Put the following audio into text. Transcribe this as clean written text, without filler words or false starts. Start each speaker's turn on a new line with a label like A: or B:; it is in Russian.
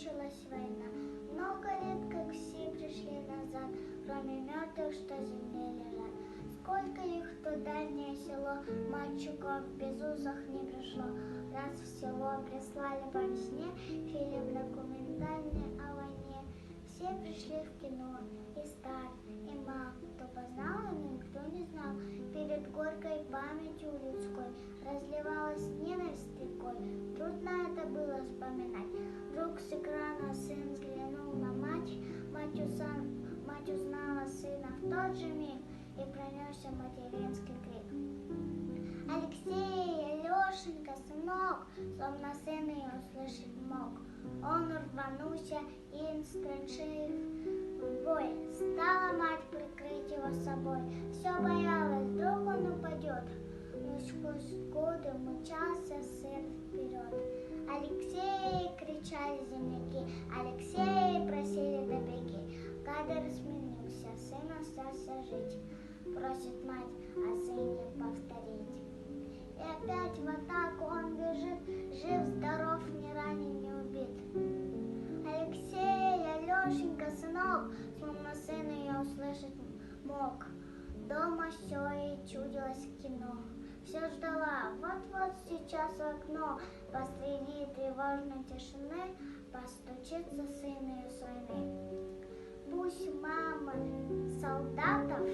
A: кончилась война. Много лет, как все пришли назад, кроме мертвых, что земле лежат. Сколько их в то дальнее село, мальчиков без усах не пришло. Раз в село прислали по весне фильм документальный о войне. Все пришли в кино, и стар, и мал. Кто познал, но никто не знал. Перед горькой памятью людской разливалась ненависть рекой. Трудно это было вспоминать. Вдруг с экрана сын взглянул на мать. Мать узнала сына в тот же миг, и пронесся материнский крик. Алексей, Алешенька, сынок, словно сын ее услышать мог. Он рванулся и с траншеи в бой. Стала мать прикрыть его собой. Все боялась, вдруг он упадет. Но сквозь годы мчался сын вперед. Алексей, кричали земляки, Алексей, просили добряки. Кадр сменился, сын остался жить. Просит мать о сыне повторить. И опять в атаку он бежит, жив, здоров, ни ранен, не убит. Алексей, Алешенька, сынок, словно сын ее услышать мог. Дома все и чудилось кино. Все ждала, вот-вот сейчас в окно посреди тревожной тишины постучится сын ее с войны. Пусть мама солдатов